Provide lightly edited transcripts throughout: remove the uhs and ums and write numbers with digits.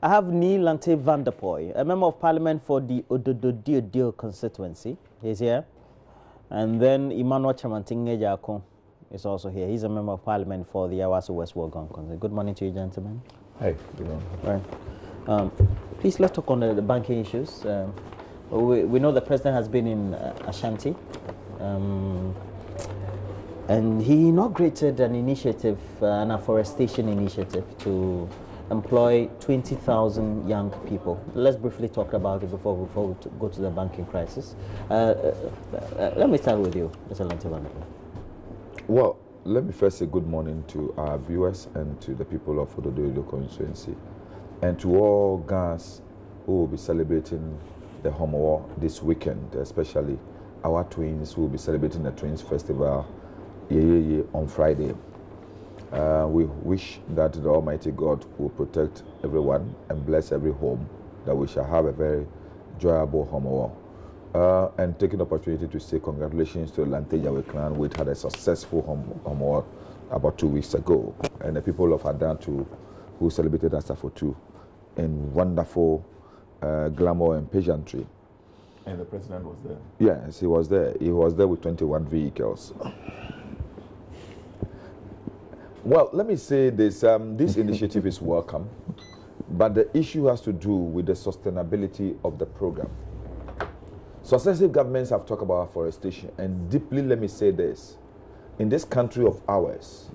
I have Lante van der Poy, a member of parliament for the Ododo constituency. He's here. And then Emmanuel Chamantinge Jako is also here. He's a member of parliament for the Awaso West Wogon constituency. Good morning to you, gentlemen. Hi. Good morning. Right. Please, let's talk on the banking issues. We know the president has been in Ashanti. And he inaugurated an initiative, an afforestation initiative to employ 20,000 young people. Let's briefly talk about it before we go to the banking crisis. Let me start with you, Mr. Lantevan. Well, let me first say good morning to our viewers and to the people of Ododo constituency, and to all Ghanaians who will be celebrating the Homo this weekend, especially our twins who will be celebrating the Twins Festival on Friday. We wish that the Almighty God will protect everyone and bless every home, that we shall have a very enjoyable Homo. And taking the opportunity to say congratulations to the Lantejawe clan, which had a successful Homo about 2 weeks ago, and the people of Adan too, who celebrated Asafo too in wonderful glamour and pageantry. And the president was there? Yes, he was there. He was there with 21 vehicles. Well, let me say this. This initiative is welcome, but the issue has to do with the sustainability of the program. Successive governments have talked about afforestation, and deeply let me say this. In this country of ours,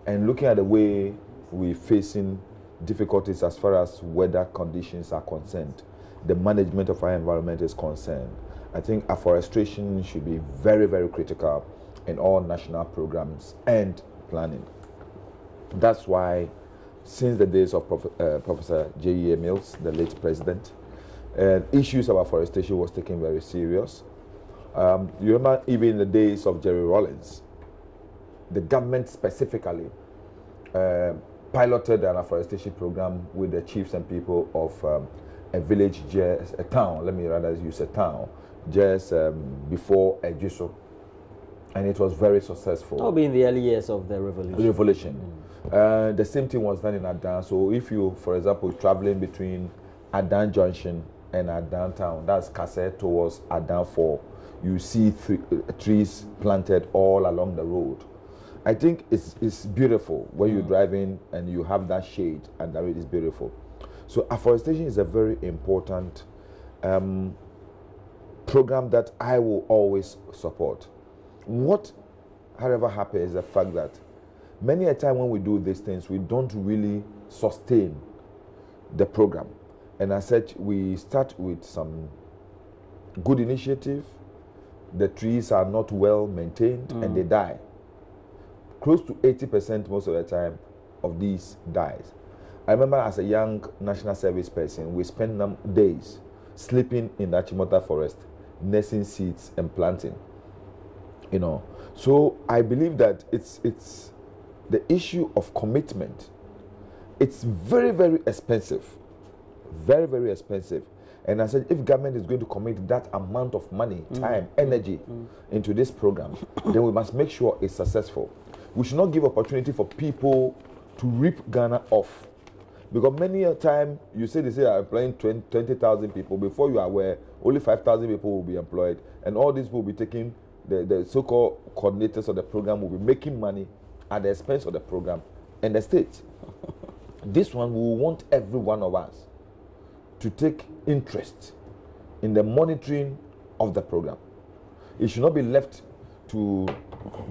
and looking at the way we're facing difficulties as far as weather conditions are concerned, the management of our environment is concerned, I think afforestation should be very, very critical in all national programs and planning. That's why, since the days of Professor J.E.A. Mills, the late president, issues of afforestation was taken very serious. You remember even in the days of Jerry Rawlings, the government specifically piloted an afforestation program with the chiefs and people of a village, a town, let me rather use a town, just before Ejiso. And it was very successful. That would be in the early years of the revolution. The same thing was done in Adan. So if you, for example, traveling between Adan Junction and Adan Town, that's Kase towards Adan 4, you see trees planted all along the road. I think it's beautiful when you drive in and you have that shade, and that is beautiful. So afforestation is a very important program that I will always support. What, however, happens is the fact that many a time when we do these things, we don't really sustain the program. And as such, we start with some good initiative. The trees are not well maintained and they die. Close to 80% most of the time of these dies. I remember as a young national service person, we spent days sleeping in the Achimota forest, nursing seeds and planting. You know, so I believe that it's the issue of commitment. It's very, very expensive, very, very expensive. And I said, if government is going to commit that amount of money, time, energy into this program, then we must make sure it's successful. We should not give opportunity for people to rip Ghana off. Because many a time, you say they say are employing 20,000 people. Before you are aware, only 5,000 people will be employed. And all these will be taking, the so-called coordinators of the program will be making money at the expense of the program and the state. This one, we want every one of us to take interest in the monitoring of the program. It should not be left to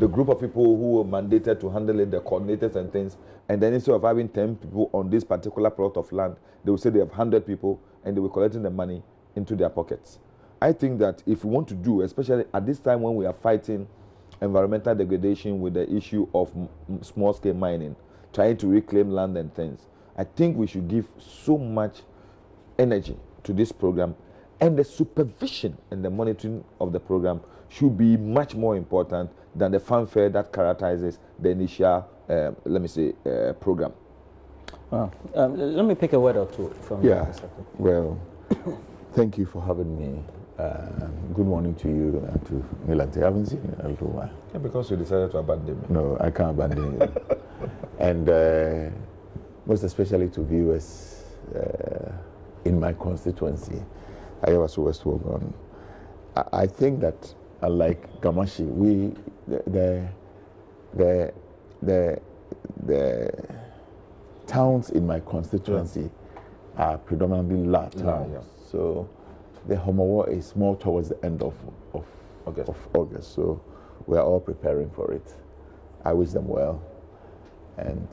the group of people who are mandated to handle it, the coordinators and things, and then instead of having 10 people on this particular plot of land, they will say they have 100 people and they will collecting the money into their pockets. I think that if we want to do, especially at this time when we are fighting environmental degradation with the issue of small-scale mining, trying to reclaim land and things, I think we should give so much energy to this program, and the supervision and the monitoring of the program should be much more important than the fanfare that characterizes the initial, program. Let me pick a word or two from you. Well, thank you for having me. Good morning to you and to Milante. I haven't seen you in a little while. Yeah, because you decided to abandon me. No, I can't abandon you. And most especially to viewers in my constituency, I was West Wogan. I think that unlike Gamashi, the towns in my constituency are predominantly large towns. Yeah. So the Homowo is more towards the end of August. So we are all preparing for it. I wish them well, and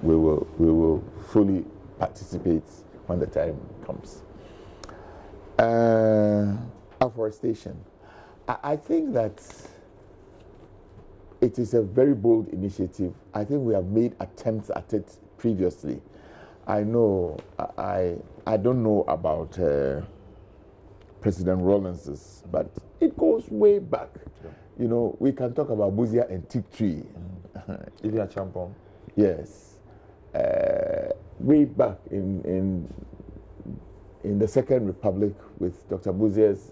we will fully participate when the time comes. Afforestation. I think that it is a very bold initiative. I think we have made attempts at it previously. I know, I don't know about President Rawlins's, but it goes way back. Sure. You know, we can talk about Buzia and Teak Tree. Ivia Champon. Yes. Way back in the Second Republic with Dr. Buzia's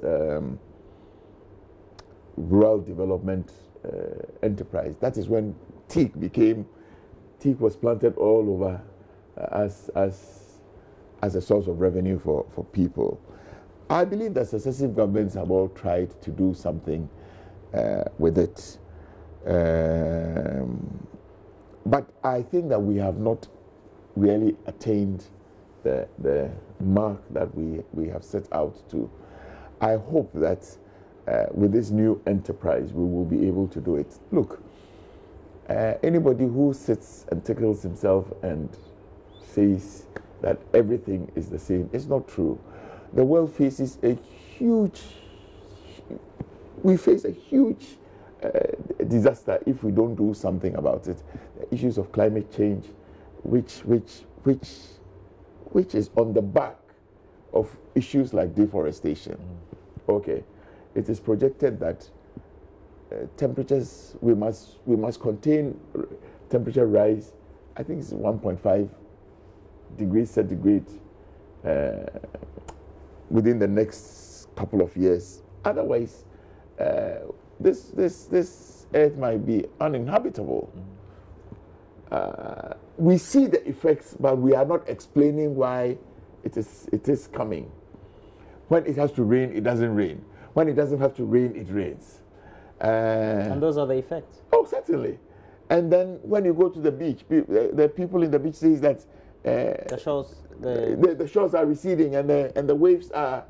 rural development enterprise. That is when teak was planted all over as a source of revenue for people. I believe that successive governments have all tried to do something with it. But I think that we have not really attained the mark that we have set out to. I hope that with this new enterprise, we will be able to do it. Look, anybody who sits and tickles himself and says that everything is the same, it's not true. The world faces a huge disaster if we don't do something about it. The issues of climate change, which is on the back of issues like deforestation. Okay, it is projected that temperatures, we must contain temperature rise. I think it's 1.5 degrees centigrade within the next couple of years. Otherwise, this earth might be uninhabitable. We see the effects, but we are not explaining why it is coming. When it has to rain, it doesn't rain. When it doesn't have to rain, it rains. And those are the effects. Oh, certainly. And then when you go to the beach, the people in the beach say that the shores are receding and the waves are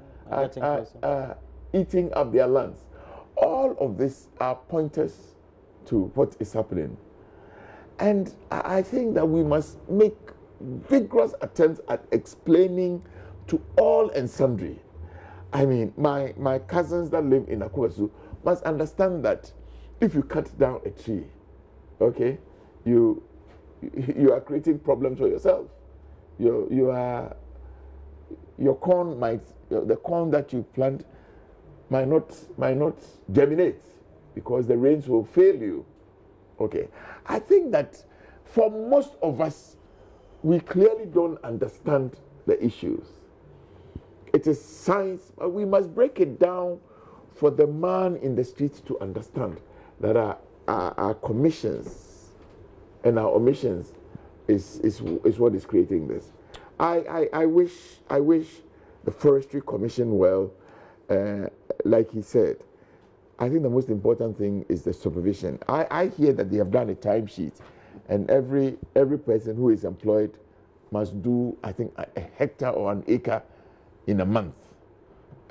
eating up their lands. All of this are pointers to what is happening. And I think that we must make vigorous attempts at explaining to all and sundry. I mean, my cousins that live in Akufo-Addo must understand that if you cut down a tree, okay, you are creating problems for yourself. The corn that you plant might not germinate because the rains will fail you. Okay, I think that for most of us, we clearly don't understand the issues. It is science, but we must break it down for the man in the streets to understand that our commissions and our omissions is what is creating this. I wish the Forestry Commission well. Like he said, I think the most important thing is the supervision. I hear that they have done a timesheet, and every person who is employed must do, I think, a hectare or an acre in a month.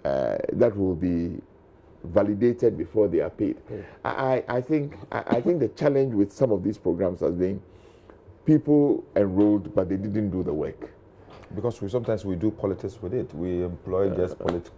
That will be validated before they are paid. Okay. I think the challenge with some of these programs has been people enrolled, but they didn't do the work. Because sometimes we do politics with it. We employ just politics.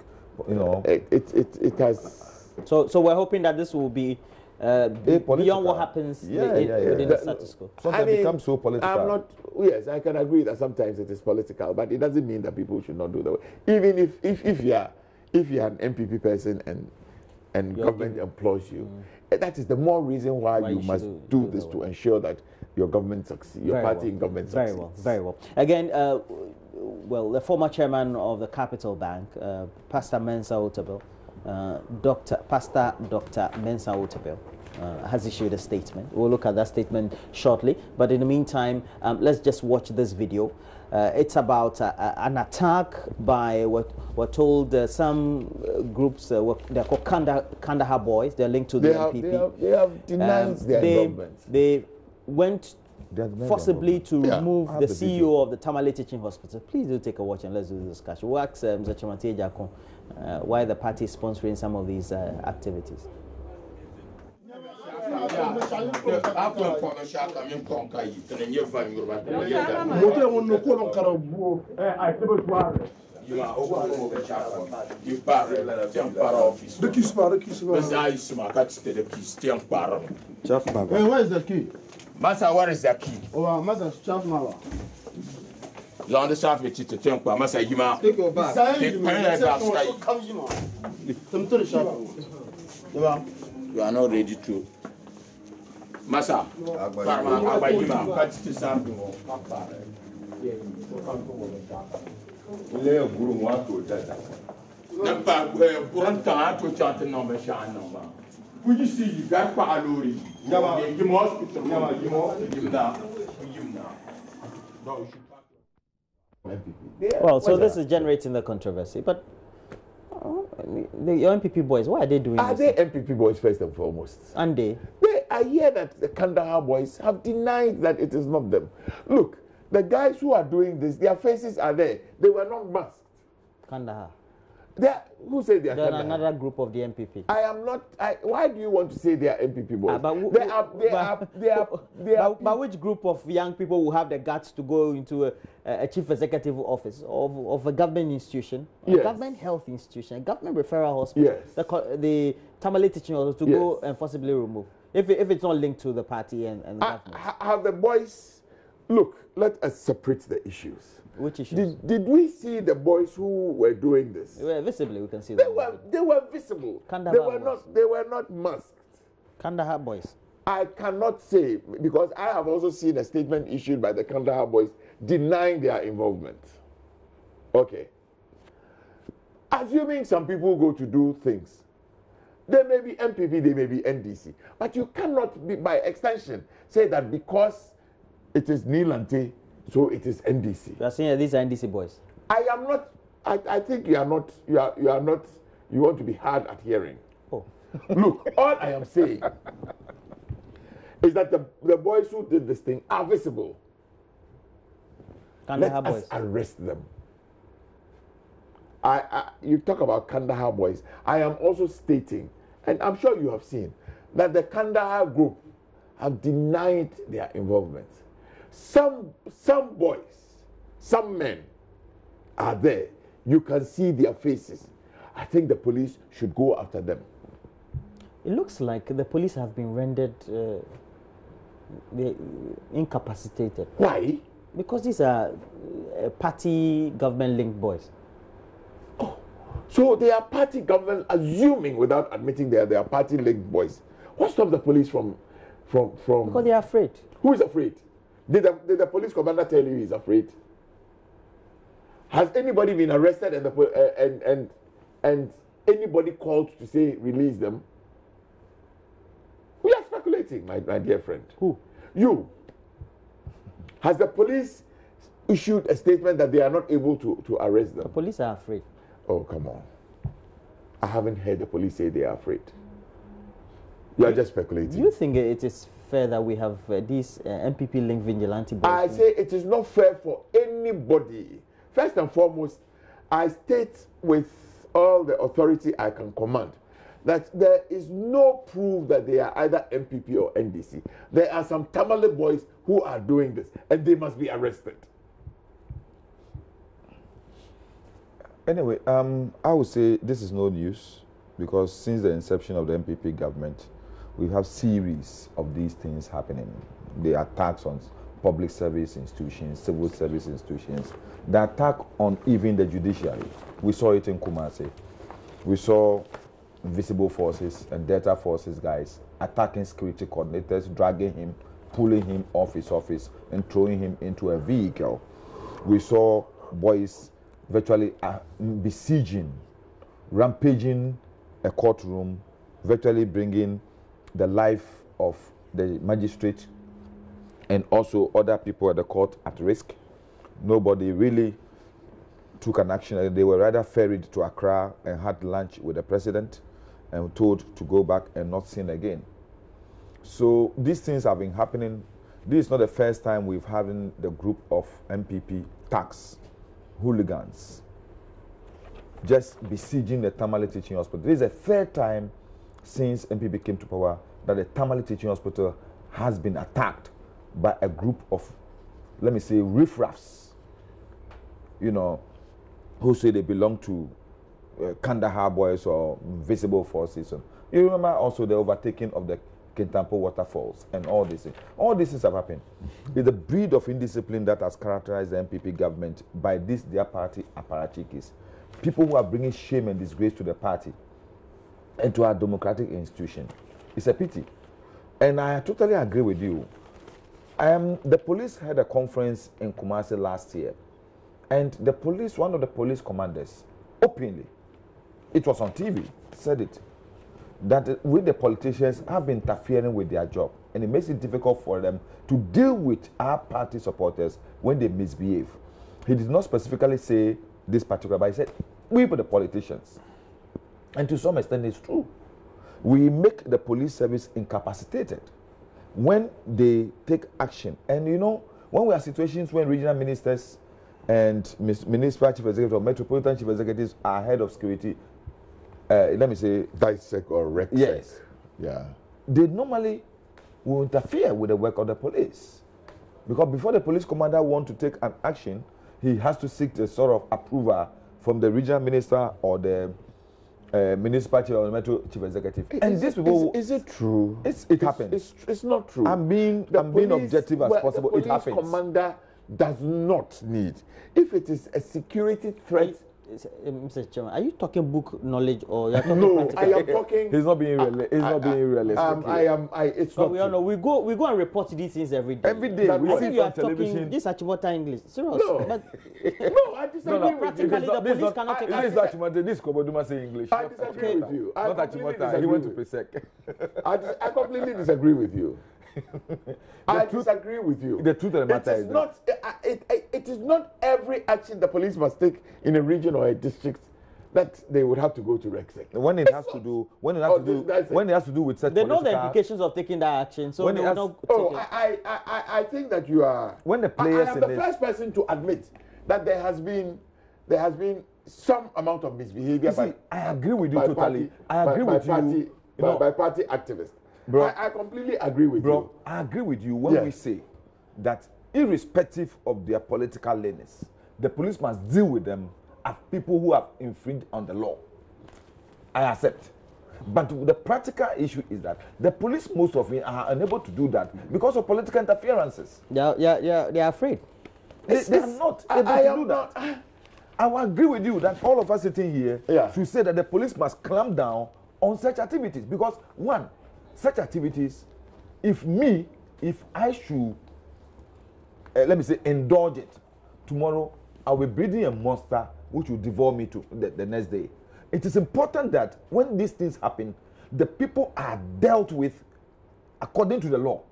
You know, it has. So we're hoping that this will be beyond what happens within the status quo. Sometimes it becomes so political. Yes, I can agree that sometimes it is political, but it doesn't mean that people should not do the work. Even if you are an MPP person and government employs you, that is the more reason why you must do this to ensure that your government succeeds, your party in government succeeds. Very well. Again, the former chairman of the Capital Bank, Pastor Mensa Otabil, Dr. Mensa Otabil, has issued a statement. We'll look at that statement shortly. But in the meantime, let's just watch this video. It's about an attack by what we're told some groups, they're called Kandahar boys. They're linked to the MPP. They have denied their involvement. They went forcibly to remove the CEO of the Tamale Teaching Hospital. Please do take a watch and let's do this discussion. We'll ask Mr. Chimati Ejako why the party is sponsoring some of these activities. Where is the key? Massa, where is the key? Oh, Master Chaff Mala. You understand me to think about Massa Yima? Take your back. You are not ready to. Massa, would you see you got Paluri? Well, so this is generating the controversy, but the MPP boys, why are they doing this? Are they MPP boys first and foremost? And I hear that the Kandahar boys have denied that it is not them. Look, the guys who are doing this, their faces are there. They were not masked. Kandahar. Who said they are They're Kandahar? another group of the MPP. I am not. Why do you want to say they are MPP boys? But which group of young people will have the guts to go into a chief executive office of a government institution, a government health institution, a government referral hospital, the Tamale Teaching Hospital to go and forcibly remove? If it's not linked to the party and the government. Have the boys... Look, let us separate the issues. Which issues? Did we see the boys who were doing this? Visibly, we can see them. They were visible. They were not masked. Kandahar boys. I cannot say, because I have also seen a statement issued by the Kandahar boys denying their involvement. Okay. Assuming some people go to do things, they may be MPP, they may be NDC, but you cannot be, by extension, say that because it is Nilante, so it is NDC. You are saying these are NDC boys? I am not. I think you are not. You are not. You want to be hard at hearing. Oh. Look, all I am saying is that the boys who did this thing are visible. Kandahar Let us arrest them. You talk about Kandahar boys. I am also stating, and I'm sure you have seen, that the Kandahar group have denied their involvement. Some boys, some men are there. You can see their faces. I think the police should go after them. It looks like the police have been rendered incapacitated. Why? Because these are party government-linked boys. Oh, so they are party government, assuming without admitting they are party-linked boys. What stopped the police from? Because they are afraid. Who is afraid? Did the police commander tell you he's afraid? Has anybody been arrested and anybody called to say release them? We are speculating, my dear friend. Who? You. Has the police issued a statement that they are not able to arrest them? The police are afraid. Oh, come on. I haven't heard the police say they are afraid. You are just speculating. Do you think it is fair that we have these MPP-linked vigilante boys? I say it is not fair for anybody. First and foremost, I state with all the authority I can command that there is no proof that they are either MPP or NDC. There are some Tamale boys who are doing this, and they must be arrested. Anyway, I would say this is no news, because since the inception of the MPP government, we have series of these things happening. The attacks on public service institutions, civil service institutions, the attack on even the judiciary. We saw it in Kumasi. We saw visible forces and Delta forces guys attacking security coordinators, dragging him, pulling him off his office and throwing him into a vehicle. We saw boys virtually besieging, rampaging a courtroom, virtually bringing the life of the magistrate and also other people at the court at risk. Nobody really took an action. They were rather ferried to Accra and had lunch with the president and told to go back and not seen again. So these things have been happening. This is not the first time we've having the group of MPP tax hooligans just besieging the Tamale Teaching Hospital. This is the third time since MPP came to power that the Tamale Teaching Hospital has been attacked by a group of, let me say, riffraffs, you know, who say they belong to Kandahar boys or visible forces. You remember also the overtaking of the Kintampo waterfalls and all this. All these things have happened. It's the breed of indiscipline that has characterized the MPP government by this their party apparatchiks. People who are bringing shame and disgrace to the party and to our democratic institution. It's a pity. And I totally agree with you. The police had a conference in Kumasi last year. And the police, one of the police commanders, openly, it was on TV, said it, that we the politicians have been interfering with their job. And it makes it difficult for them to deal with our party supporters when they misbehave. He did not specifically say this particular, but he said, we the politicians. And to some extent, it's true. We make the police service incapacitated when they take action. And you know, when we have situations when regional ministers and municipal chief executives or metropolitan chief executives are head of security, let me say, dissect or wreck. Yes. Yeah. They normally will interfere with the work of the police. Because before the police commander wants to take an action, he has to seek the sort of approval from the regional minister or the municipal chief or the metro chief executive. And these people, is it true? It happens. It's not true. I'm being objective as possible. The police commander does not need. If it is a security threat. Mr. Chairman, are you talking book knowledge or you're talking no, practical? I am talking. He's not being realistic. He's not being realistic. It's no, not. We all know. We go and report these things every day. Every day. I think you are talking this Achimota English. Serious. No. But no, I disagree with you. Practically, the police cannot take This is Achimota. This Koboduma say English. I disagree with you. Not Achimota. He went to Pesek. I completely disagree with you. I disagree with you. The truth of the matter is not. It is not every action the police must take in a region or a district that they would have to go to Rexec. When it has to do, when it has to do with such they know the implications of taking that action, so when they will not take it. I think that you are. When the players I am the first person to admit that there has been some amount of misbehavior. See, I agree with you totally. I agree with you. By party activists. Bro, I completely agree with you. I agree with you when we say that irrespective of their political leanings, the police must deal with them as people who have infringed on the law. I accept. But the practical issue is that the police, most of them, are unable to do that because of political interferences. They are afraid. They are not able to do that. I will agree with you that all of us sitting here should say that the police must clamp down on such activities because, one, such activities, if I should, let me say, indulge it, tomorrow I'll be breeding a monster which will devour me to the next day. It is important that when these things happen, the people are dealt with according to the law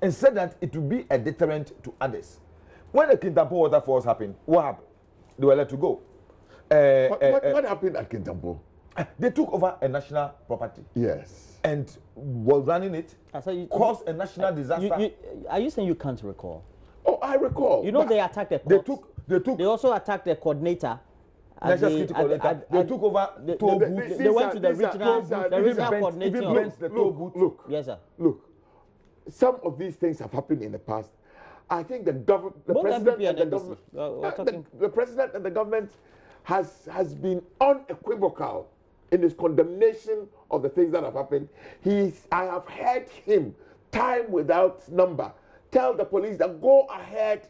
and said that it will be a deterrent to others. When the Kintampo waterfalls happened, what happened? They were let to go. What happened at Kintampo? They took over a national property. Yes. And was running it, caused a national disaster. Are you saying you can't recall? Oh, I recall. You know they attacked the court. They also attacked the coordinator. National security coordinator. They took over toll booths. They went to the regional coordinator. Look. Yes, sir. Look. Some of these things have happened in the past. I think the president and the government has been unequivocal in his condemnation of the things that have happened. I have heard him, time without number, tell the police that go ahead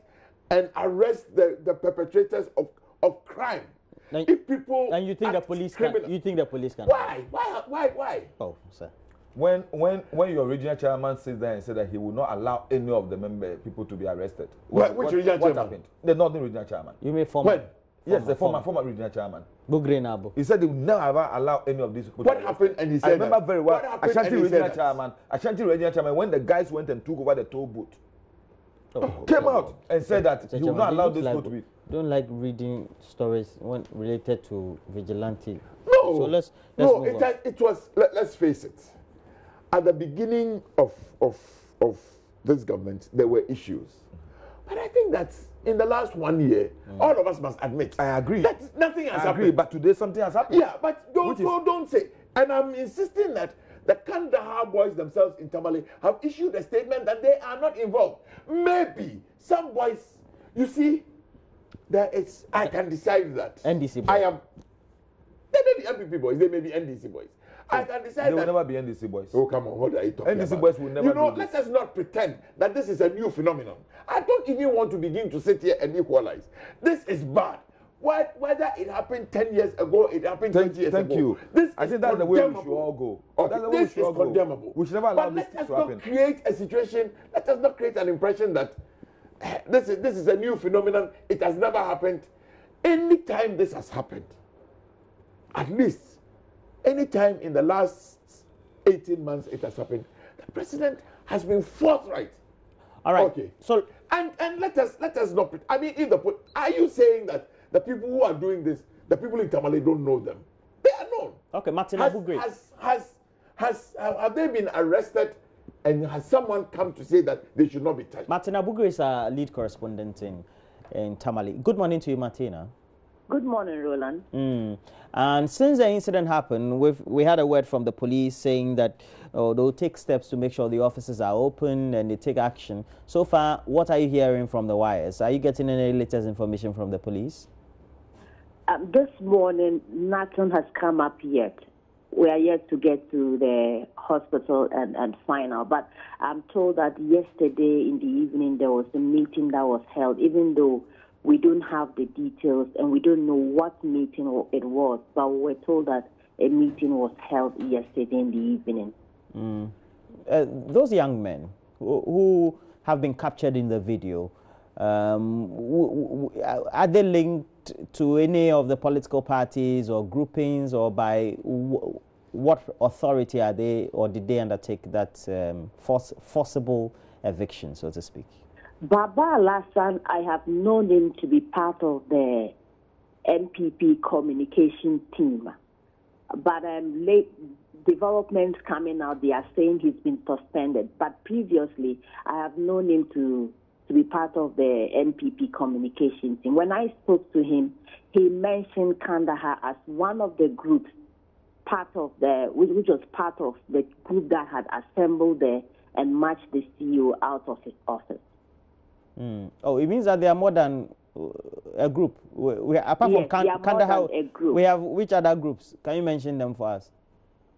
and arrest the perpetrators of crime. Now, if people and you think the police can? You think the police can? Why? Oh, sir. When your regional chairman sits there and said that he will not allow any of the people to be arrested. Which regional chairman? Happened? The northern regional chairman. You mean former? Yes, the former regional chairman. Bugre Nabo. He said he would never ever allow any of these people. What happened? And he said I remember very well. Ashanti regional chairman, when the guys went and took over the toll booth, came out and said that he would not allow this people to be. Don't like reading stories when related to vigilante. No, so let's no. move on. It was. Let's face it. At the beginning of this government, there were issues, but I think that in the last 1 year, all of us must admit. I agree. That nothing has happened. But today something has happened. Yeah, but don't say. And I'm insisting that the Kandahar boys themselves in Tamale have issued a statement that they are not involved. Maybe some boys, you see, there is. I can decide that. NDC boys. I am. They may be MPP boys. They may be NDC boys. I can decide They will that. never be NDC boys. Oh, come on, what are you talking NDC about? boys will never do let us not pretend that this is a new phenomenon. I don't even want to begin to sit here and equalize. This is bad. Whether it happened 10 years ago, it happened 20 years ago. Thank you. I think that's the way we should all go. Okay, this is condemnable. We should never allow but this let us to happen. not create a situation, let us not create an impression that this is a new phenomenon. It has never happened. Anytime this has happened, at least anytime in the last 18 months it has happened, the president has been forthright. All right. Okay. So and let us not. I mean, are you saying that the people who are doing this, the people in Tamale don't know them? They are known. okay, Martin Abugre. Have they been arrested? And has someone come to say that they should not be touched? Martin Abugre is our lead correspondent in Tamale. Good morning to you, Martina. Good morning, Roland. And since the incident happened, we had a word from the police saying that they'll take steps to make sure the offices are open and they take action. So far, what are you hearing from the wires? Are you getting any latest information from the police? This morning, nothing has come up yet. We are yet to get to the hospital and find out. But I'm told that yesterday in the evening there was a meeting that was held, even though we don't have the details and we don't know what meeting it was, but we were told that a meeting was held yesterday in the evening. Those young men who have been captured in the video, are they linked to any of the political parties or groupings, or by what authority are they, or did they undertake that forcible eviction, so to speak? Baba Alassan, I have known him to be part of the MPP communication team. But late developments coming out, they are saying he's been suspended. But previously, I have known him to be part of the MPP communication team. When I spoke to him, he mentioned Kandahar as one of the groups, which was part of the group that had assembled there and marched the CEO out of his office. Oh, it means that there are more than a group. Apart from Kandahar, we have which other groups? Can you mention them for us?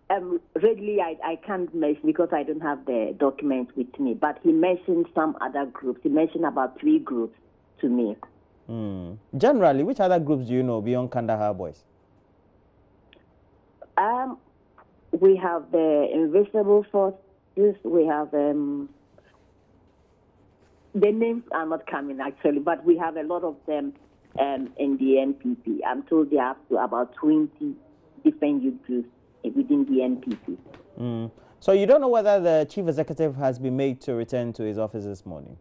Readily, I can't mention because I don't have the documents with me. But he mentioned some other groups. He mentioned about 3 groups to me. Generally, which other groups do you know beyond Kandahar boys? We have the Invisible Forces. We have the names are not coming actually, but we have a lot of them in the NPP. I'm told there are up to about 20 different youth groups within the NPP. So you don't know whether the chief executive has been made to return to his office this morning?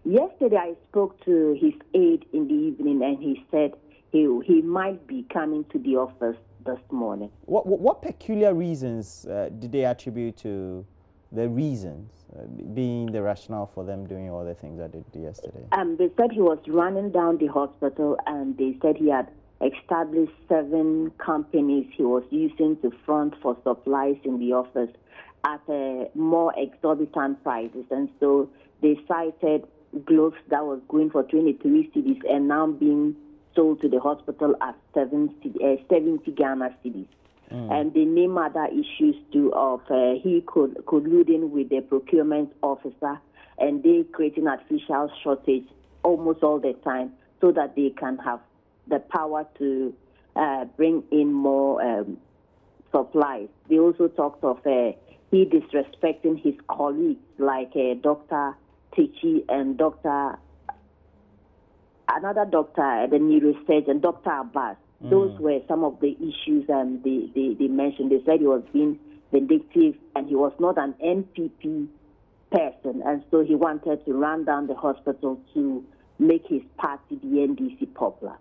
Yesterday I spoke to his aide in the evening, and he said he might be coming to the office this morning. What peculiar reasons did they attribute to the reasons being the rationale for them doing all the things that they did yesterday? They said he was running down the hospital, and they said he had established 7 companies he was using to front for supplies in the office at more exorbitant prices. And so they cited gloves that was going for 23 cedis and now being sold to the hospital at 70 Ghana cedis. And they name other issues too of he colluding with the procurement officer, and they creating artificial shortage almost all the time so that they can have the power to bring in more supplies. They also talked of he disrespecting his colleagues like Dr. Tichi and Dr. another doctor, the neurosurgeon, Dr. Abbas. Those were some of the issues they mentioned. They said he was being vindictive and he was not an NPP person, and so he wanted to run down the hospital to make his party, the NDC, popular.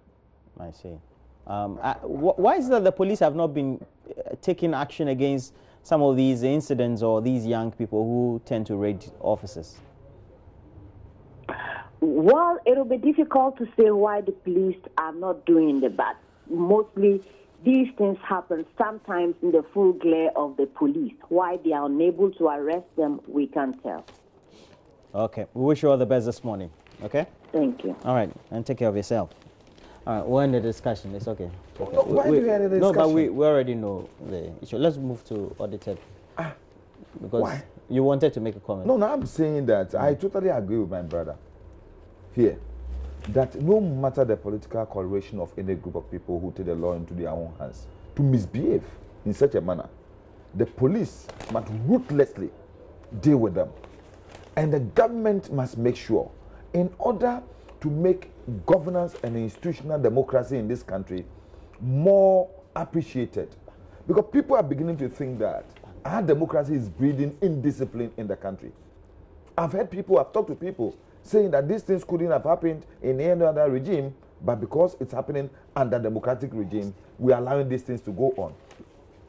I see. Why is it that the police have not been taking action against some of these incidents or these young people who tend to raid offices? Well, it will be difficult to say why the police are not doing the bad. Mostly, these things happen sometimes in the full glare of the police. Why they are unable to arrest them, we can't tell. Okay. We wish you all the best this morning. Okay? Thank you. All right. And take care of yourself. All right. We're in the discussion. It's okay. No, why do we end the discussion? No, but we already know the issue. Let's move to audited. Because why? You wanted to make a comment. No, I'm saying that I totally agree with my brother here. That no matter the political coloration of any group of people who take the law into their own hands to misbehave in such a manner, the police must ruthlessly deal with them. And the government must make sure, in order to make governance and institutional democracy in this country more appreciated, because people are beginning to think that our democracy is breeding indiscipline in the country. I've talked to people saying that these things couldn't have happened in any other regime, but because it's happening under democratic regime, we are allowing these things to go on.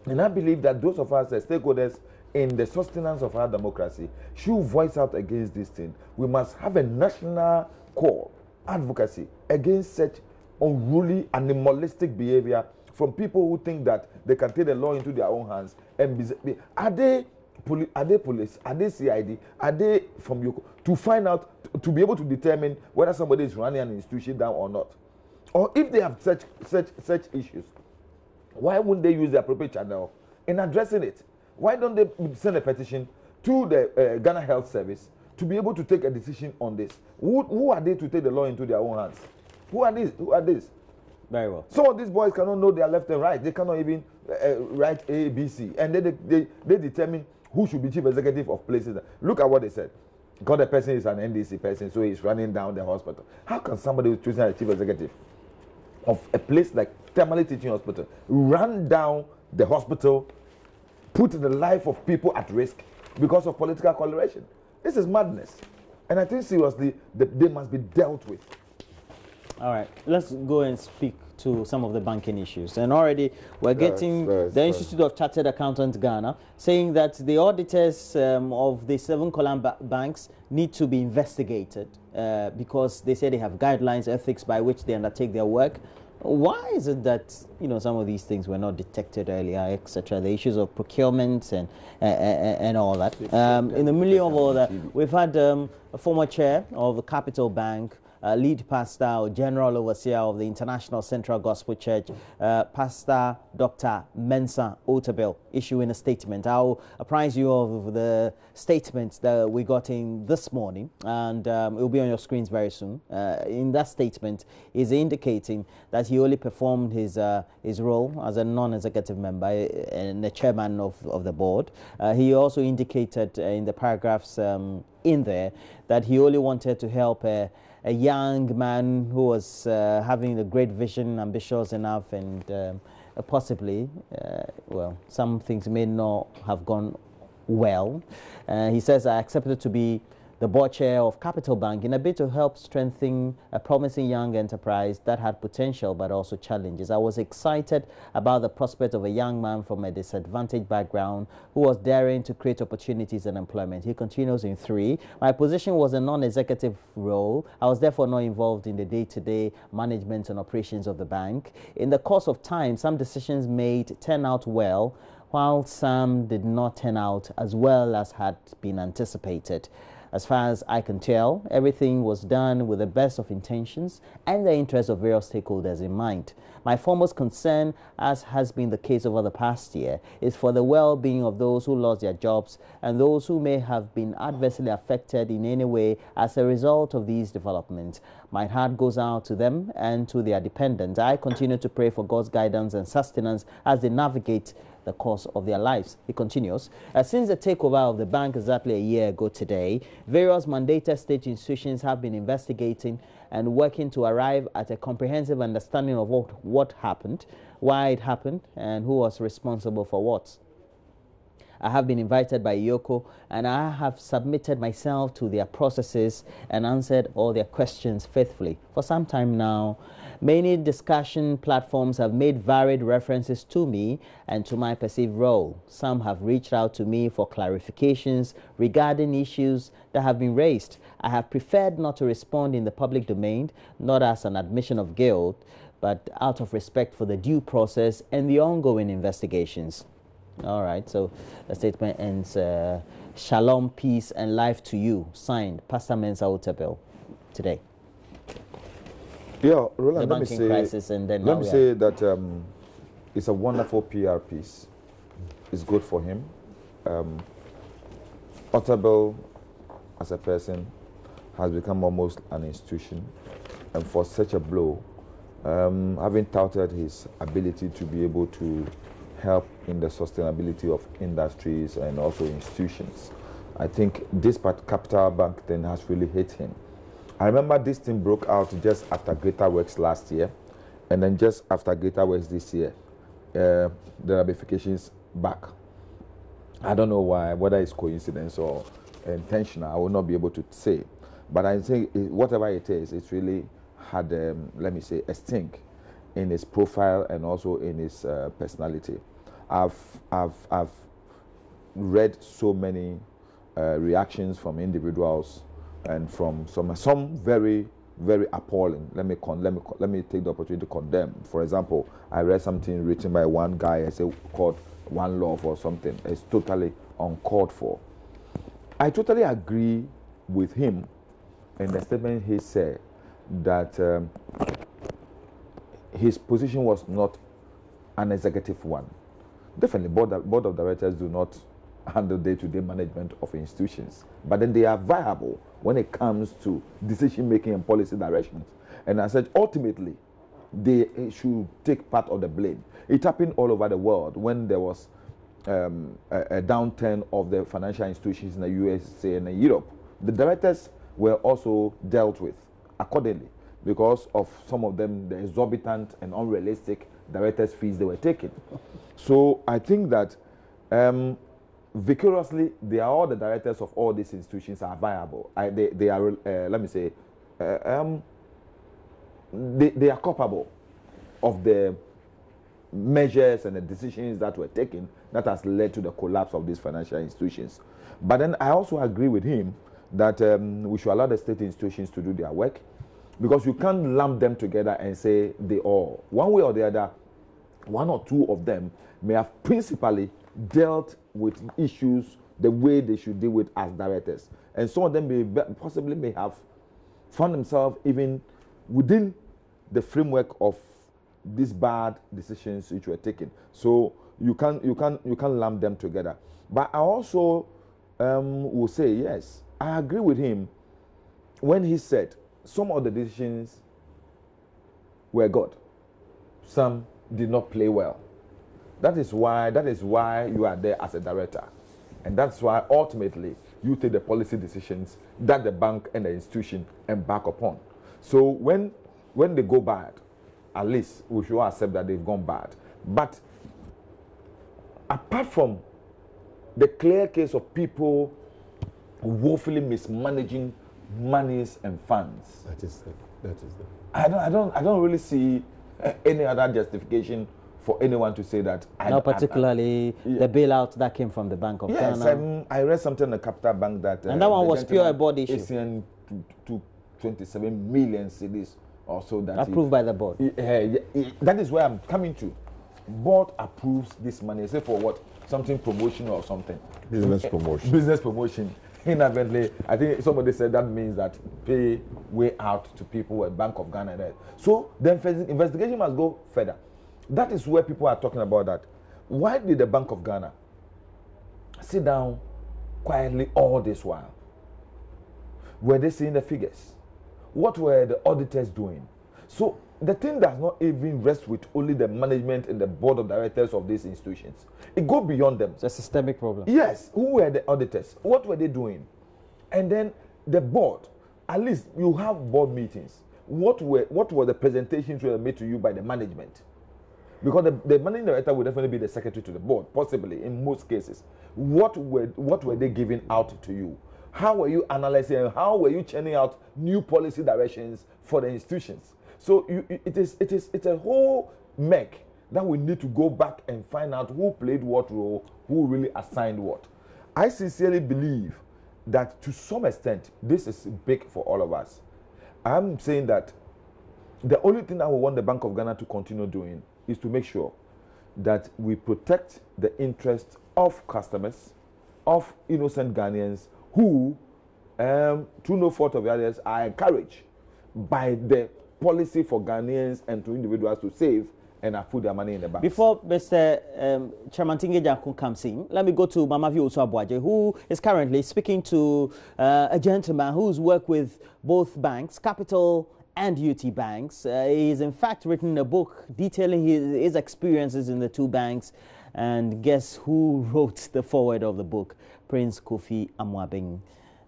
And I believe that those of us as stakeholders in the sustenance of our democracy should voice out against this thing. We must have a national call, advocacy against such unruly, animalistic behavior from people who think that they can take the law into their own hands. And are they police? Are they CID? Are they from you to find out, to be able to determine whether somebody is running an institution down or not? Or if they have such issues, why wouldn't they use the appropriate channel in addressing it? Why don't they send a petition to the Ghana Health Service to be able to take a decision on this? Who are they to take the law into their own hands? Who are these? Very well. Some of these boys cannot know their left and right. They cannot even write A, B, C. And they determine who should be chief executive of places. Look at what they said. Because the person is an NDC person, so he's running down the hospital. How can somebody who's choosing a chief executive of a place like Tamale Teaching Hospital run down the hospital, put the life of people at risk because of political coloration? This is madness. And I think seriously, they must be dealt with. All right, let's go and speak to some of the banking issues. And already we're getting the Institute of Chartered Accountants Ghana saying that the auditors of the 7 column banks need to be investigated because they say they have guidelines, ethics by which they undertake their work. Why is it that some of these things were not detected earlier, etc.? The issues of procurement and all that. In the middle of all that, we've had a former chair of the Capital Bank, lead pastor or general overseer of the International Central Gospel Church, Pastor Dr. Mensa Otabil, issuing a statement. I'll apprise you of the statement that we got in this morning, and it will be on your screens very soon. In that statement, he's indicating that he only performed his role as a non-executive member and the chairman of the board. He also indicated in the paragraphs in there that he only wanted to help a young man who was having a great vision, ambitious enough, and possibly, some things may not have gone well. He says, I accepted to be the board chair of Capital Bank in a bid to help strengthen a promising young enterprise that had potential but also challenges. I was excited about the prospect of a young man from a disadvantaged background who was daring to create opportunities and employment. He continues in 3. My position was a non-executive role. I was therefore not involved in the day-to-day management and operations of the bank. In the course of time, some decisions made turned out well, while some did not turn out as well as had been anticipated. As far as I can tell, everything was done with the best of intentions and the interests of various stakeholders in mind. My foremost concern, as has been the case over the past year, is for the well-being of those who lost their jobs and those who may have been adversely affected in any way as a result of these developments. My heart goes out to them and to their dependents. I continue to pray for God's guidance and sustenance as they navigate the course of their lives. He continues, since the takeover of the bank exactly a year ago today, Various mandated state institutions have been investigating and working to arrive at a comprehensive understanding of what happened, why it happened, and who was responsible for what. I have been invited by Yoko, and I have submitted myself to their processes and answered all their questions faithfully. For some time now, many discussion platforms have made varied references to me and to my perceived role. Some have reached out to me for clarifications regarding issues that have been raised. I have preferred not to respond in the public domain, not as an admission of guilt, but out of respect for the due process and the ongoing investigations. All right, so the statement ends, Shalom, peace, and life to you. Signed, Pastor Mensa Utebel, today. Yeah, Roland, The banking crisis, and then let me say that it's a wonderful PR piece. It's good for him. Utebel, as a person, has become almost an institution. And for such a blow, having touted his ability to be able to help in the sustainability of industries and also institutions, I think this Capital Bank thing has really hit him. I remember this thing broke out just after Greater Works last year, and then just after Greater Works this year, the ramifications back. I don't know why, whether it's coincidence or intentional, I will not be able to say. But I think whatever it is, it's really had, let me say, a stink in his profile and also in his personality. I've read so many reactions from individuals and from some very, very appalling. Let me take the opportunity to condemn. For example, I read something written by one guy, called One Love or something. It's totally uncalled for. I totally agree with him in the statement he said that his position was not an executive one. Definitely, board of directors do not handle day-to-day management of institutions, but then they are viable when it comes to decision-making and policy directions. And I said, ultimately, they should take part of the blame. It happened all over the world when there was a downturn of the financial institutions in the USA and in Europe. The directors were also dealt with accordingly because of some of them, the exorbitant and unrealistic directors' fees they were taking. So I think that vicariously, all the directors of all these institutions are viable. They are, let me say, they are culpable of the measures and the decisions that were taken that has led to the collapse of these financial institutions. But then I also agree with him that we should allow the state institutions to do their work, because you can't lump them together and say they all. One way or the other, one or two of them may have principally dealt with issues the way they should deal with as directors. And some of them may have found themselves even within the framework of these bad decisions which were taken. So you can't lump them together. But I also will say, yes, I agree with him when he said some of the decisions were good. Some did not play well. That is why you are there as a director. And that's why ultimately you take the policy decisions that the bank and the institution embark upon. So when they go bad, at least we should accept that they've gone bad. But apart from the clear case of people woefully mismanaging monies and funds, That is the. I don't really see any other justification for anyone to say that. Not particularly the bailout that came from the Bank of Ghana. Yes, I read something in the Capital Bank that and that one was pure a board issue. To 27 million cedis or so that approved by the board. That is where I'm coming to. Board approves this money. Say for what? Something promotion or something. Business promotion. Business promotion. Inadvertently, I think somebody said that means that pay way out to people at Bank of Ghana. So the investigation must go further. That is where people are talking about that. Why did the Bank of Ghana sit down quietly all this while? Were they seeing the figures? What were the auditors doing? So the thing does not even rest with only the management and the board of directors of these institutions. It goes beyond them. It's a systemic problem. Yes. Who were the auditors? What were they doing? And then the board, at least you have board meetings. What were the presentations that were made to you by the management? Because the managing director would definitely be the secretary to the board, possibly in most cases. What were they giving out to you? How were you analyzing and how were you churning out new policy directions for the institutions? So it's a whole mech that we need to go back and find out who played what role, who really assigned what. I sincerely believe that to some extent this is big for all of us. I'm saying that the only thing I would want the Bank of Ghana to continue doing is to make sure that we protect the interests of customers, of innocent Ghanaians who, through no fault of others, are encouraged by the policy for Ghanaians and to individuals to save and put their money in the bank. Before Mr. Chairman Tinge Janku comes in, let me go to Mama Vioso Abuaje, who is currently speaking to a gentleman who's worked with both banks, Capital and UT banks. He's in fact written a book detailing his experiences in the two banks. And guess who wrote the foreword of the book? Prince Kofi Amwabeng.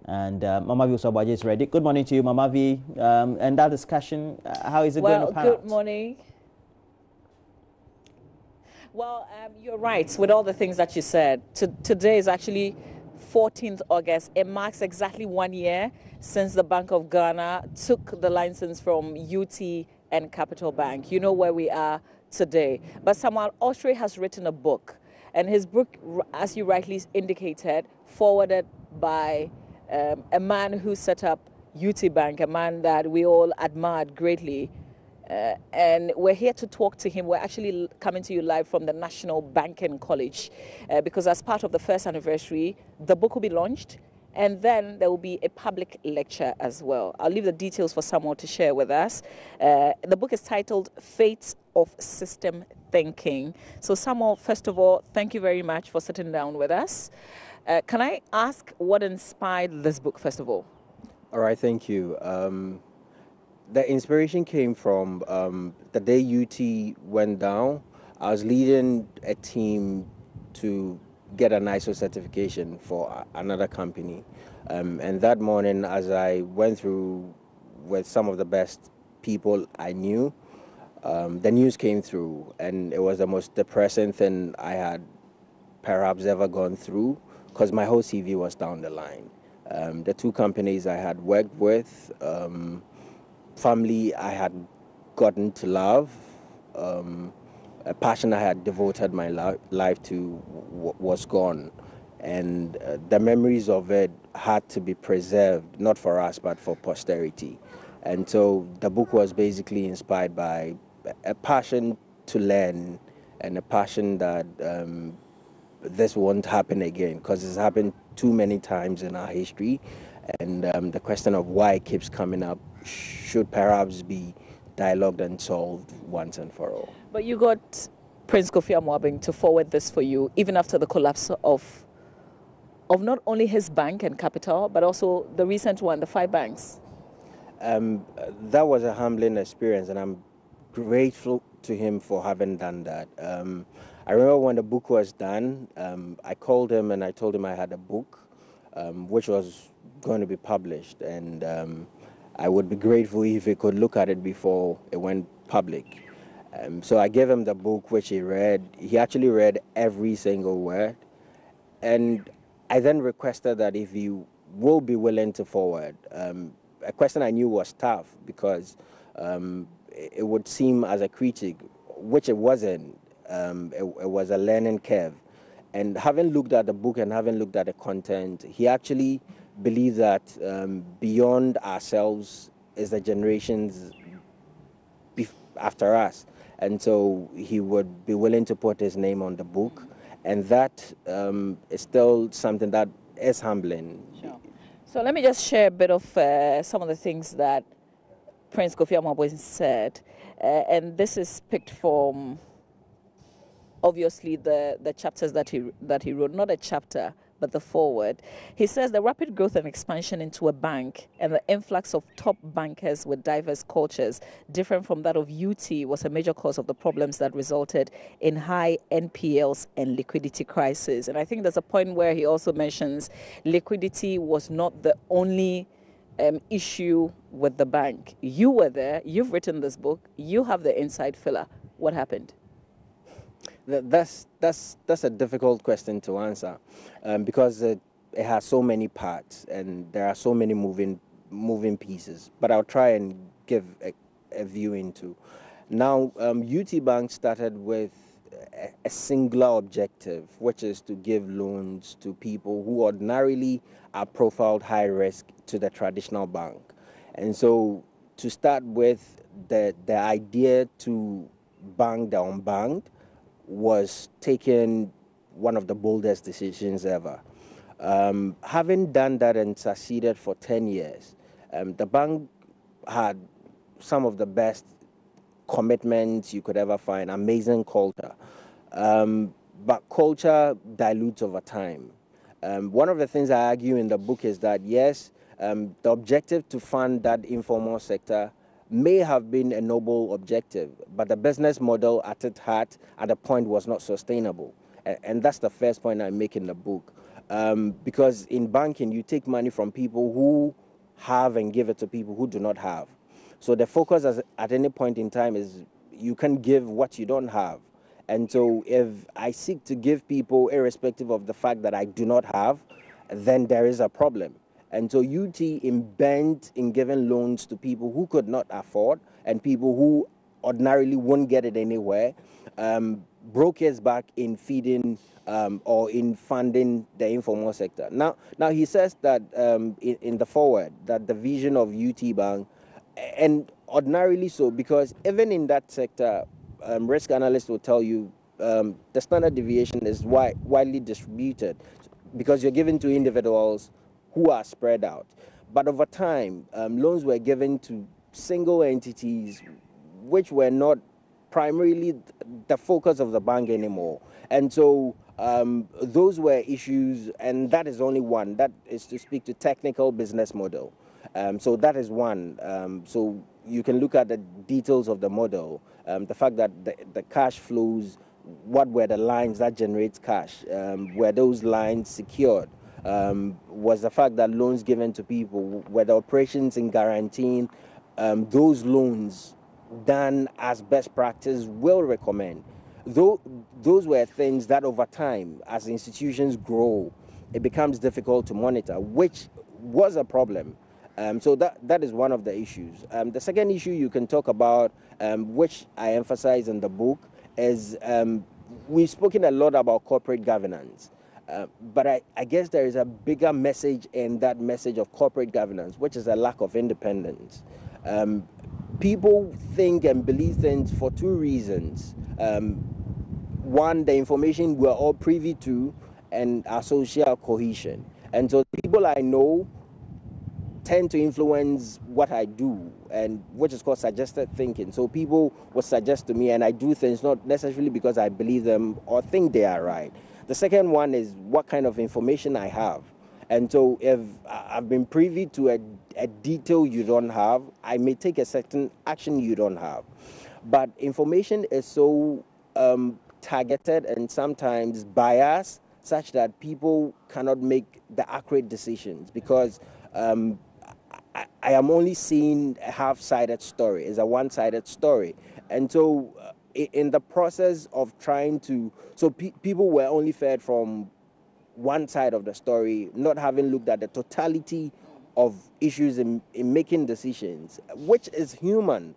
And Mama Vioso Abuaje is ready. Good morning to you, Mama V. And that discussion, how is it going to pan out? Well, good morning. Well, you're right with all the things that you said. Today is actually 14th August. It marks exactly 1 year since the Bank of Ghana took the license from UT and Capital Bank. You know where we are today. But Samuel Oshry has written a book. And his book, as you rightly indicated, forwarded by a man who set up UT Bank, a man that we all admired greatly. And we're here to talk to him. We're actually coming to you live from the National Banking College because as part of the first anniversary, the book will be launched and then there will be a public lecture as well. I'll leave the details for someone to share with us. The book is titled Fates of System Thinking. So Samuel, first of all, thank you very much for sitting down with us. Can I ask what inspired this book, first of all? All right, thank you. The inspiration came from the day UT went down. I was leading a team to get an ISO certification for another company. And that morning, as I went through with some of the best people I knew, the news came through, and it was the most depressing thing I had perhaps ever gone through because my whole CV was down the line. The two companies I had worked with, family I had gotten to love, a passion I had devoted my life to was gone. And the memories of it had to be preserved, not for us, but for posterity. And so the book was basically inspired by a passion to learn and a passion that this won't happen again, because it's happened too many times in our history. And the question of why it keeps coming up should perhaps be dialogued and solved once and for all. But you got Prince Kofi Amwabeng to forward this for you, even after the collapse of not only his bank and Capital, but also the recent one, the 5 banks. That was a humbling experience, and I'm grateful to him for having done that. I remember when the book was done, I called him and I told him I had a book, which was going to be published, and I would be grateful if he could look at it before it went public. So I gave him the book, which he read. He actually read every single word. And I then requested that if he will be willing to forward, a question I knew was tough because it would seem as a critic, which it wasn't. It was a learning curve. And having looked at the book and having looked at the content, he actually believed that beyond ourselves is the generations after us. And so he would be willing to put his name on the book. And that is still something that is humbling. Sure. So let me just share a bit of some of the things that Prince Kofi Amwabeng said. And this is picked from, obviously, the chapters that he wrote. Not a chapter, but the forward. He says the rapid growth and expansion into a bank and the influx of top bankers with diverse cultures, different from that of UT, was a major cause of the problems that resulted in high NPLs and liquidity crisis. And I think there's a point where he also mentions liquidity was not the only issue with the bank. You were there, you've written this book, you have the inside filler. What happened? That's a difficult question to answer because it has so many parts and there are so many moving pieces. But I'll try and give a view into. Now, UT Bank started with a singular objective, which is to give loans to people who ordinarily are profiled high risk to the traditional bank. And so to start with, the idea to bank the unbanked was taking one of the boldest decisions ever. Having done that and succeeded for 10 years, the bank had some of the best commitments you could ever find, amazing culture. But culture dilutes over time. One of the things I argue in the book is that, yes, the objective to fund that informal sector may have been a noble objective, but the business model at its heart at the point was not sustainable. And that's the first point I make in the book. Because in banking, you take money from people who have and give it to people who do not have. So the focus at any point in time is you can give what you don't have. And so if I seek to give people irrespective of the fact that I do not have, then there is a problem. And so UT bent in giving loans to people who could not afford and people who ordinarily won't get it anywhere, broke its back in feeding or in funding the informal sector. Now he says that in the forward, that the vision of UT Bank, and ordinarily so, because even in that sector, risk analysts will tell you the standard deviation is widely distributed because you're given to individuals who are spread out. But over time, loans were given to single entities which were not primarily the focus of the bank anymore. And so those were issues, and that is only one. That is to speak to technical business model. So that is one. So you can look at the details of the model, the fact that the cash flows, what were the lines that generate cash, were those lines secured? Was the fact that loans given to people, were the operations in guaranteeing those loans done as best practice will recommend. Those were things that over time, as institutions grow, it becomes difficult to monitor, which was a problem. So that is one of the issues. The second issue you can talk about, which I emphasize in the book, is we've spoken a lot about corporate governance. But I guess there is a bigger message in that message of corporate governance, which is a lack of independence. People think and believe things for two reasons. One, the information we're all privy to, and our social cohesion. And so the people I know tend to influence what I do, and which is called suggested thinking. So people will suggest to me, and I do things not necessarily because I believe them or think they are right. The second one is what kind of information I have. And so if I've been privy to a detail you don't have, I may take a certain action you don't have. But information is so targeted and sometimes biased such that people cannot make the accurate decisions because I am only seeing a half-sided story. It's a one-sided story. And so in the process of trying to, so people were only fed from one side of the story, not having looked at the totality of issues in making decisions, which is human,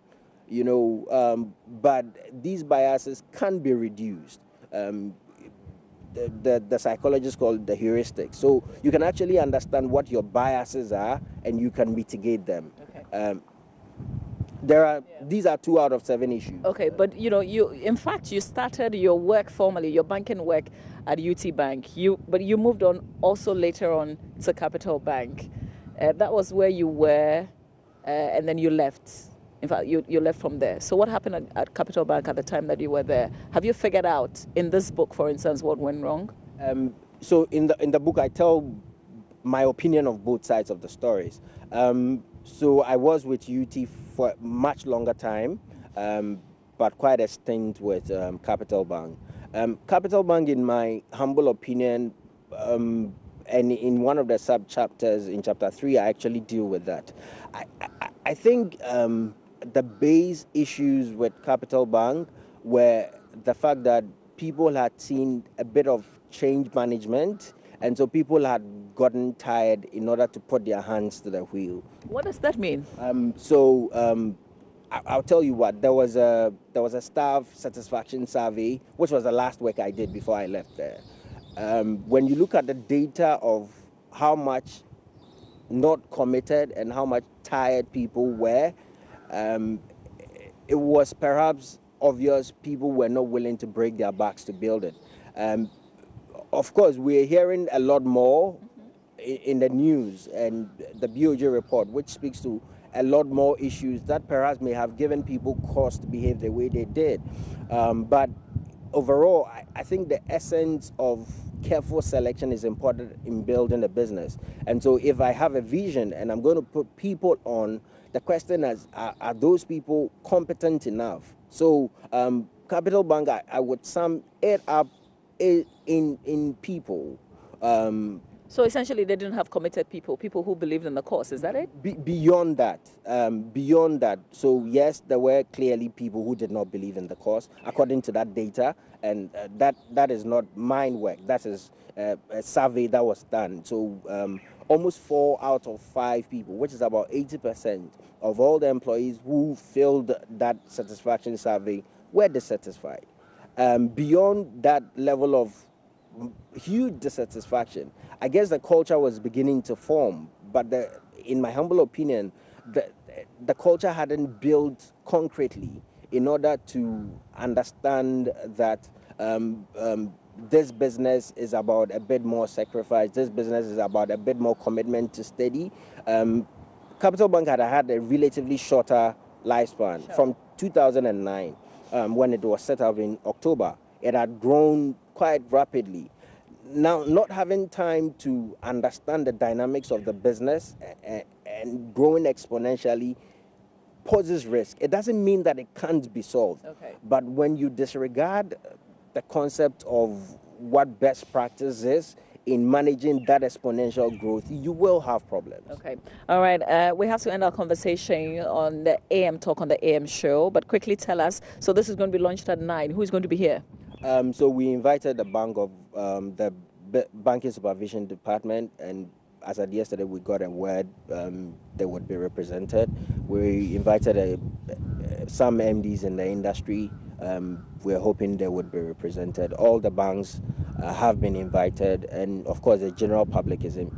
you know, but these biases can be reduced. The psychologists call it the heuristic. So you can actually understand what your biases are and you can mitigate them. Okay. These are 2 out of 7 issues. Okay, but in fact you started your work formally, your banking work at UT Bank. But you moved on also later on to Capital Bank. That was where you were, and then you left. In fact, you left from there. So what happened at Capital Bank at the time that you were there? Have you figured out in this book, for instance, what went wrong? So in the book, I tell my opinion of both sides of the stories. So I was with UT for much longer time, but quite a stint with Capital Bank. Capital Bank, in my humble opinion, and in one of the sub-chapters, in chapter 3, I actually deal with that. I think the base issues with Capital Bank were the fact that people had seen a bit of change management, and so people had gotten tired in order to put their hands to the wheel. What does that mean? I'll tell you what. There was a staff satisfaction survey, which was the last work I did before I left there. When you look at the data of how much not committed and how much tired people were, it was perhaps obvious people were not willing to break their backs to build it. Of course, we're hearing a lot more in the news and the BOJ report, which speaks to a lot more issues that perhaps may have given people cause to behave the way they did. But overall, I think the essence of careful selection is important in building a business. And so if I have a vision and I'm going to put people on, the question is, are those people competent enough? So Capital Bank, I would sum it up in people. So essentially, they didn't have committed people who believed in the cause. Is that it? Beyond that, so yes, there were clearly people who did not believe in the cause, according to that data, and that is not mine work. That is a survey that was done. So almost 4 out of 5 people, which is about 80% of all the employees who filled that satisfaction survey, were dissatisfied. Beyond that level of huge dissatisfaction, I guess the culture was beginning to form, but in my humble opinion, the culture hadn't built concretely in order to understand that this business is about a bit more sacrifice, this business is about a bit more commitment to steady. Capital Bank had a relatively shorter lifespan. Sure. From 2009, when it was set up in October. It had grown quite rapidly. Now, not having time to understand the dynamics of the business and growing exponentially poses risk. It doesn't mean that it can't be solved. Okay. But when you disregard the concept of what best practice is in managing that exponential growth, you will have problems. Okay. All right. We have to end our conversation on the AM Talk on the AM show, but quickly tell us, so this is going to be launched at 9. Who is going to be here? So we invited the the Banking Supervision Department, and as of yesterday, we got a word they would be represented. We invited some MDs in the industry. We're hoping they would be represented. All the banks have been invited, and of course the general public is in,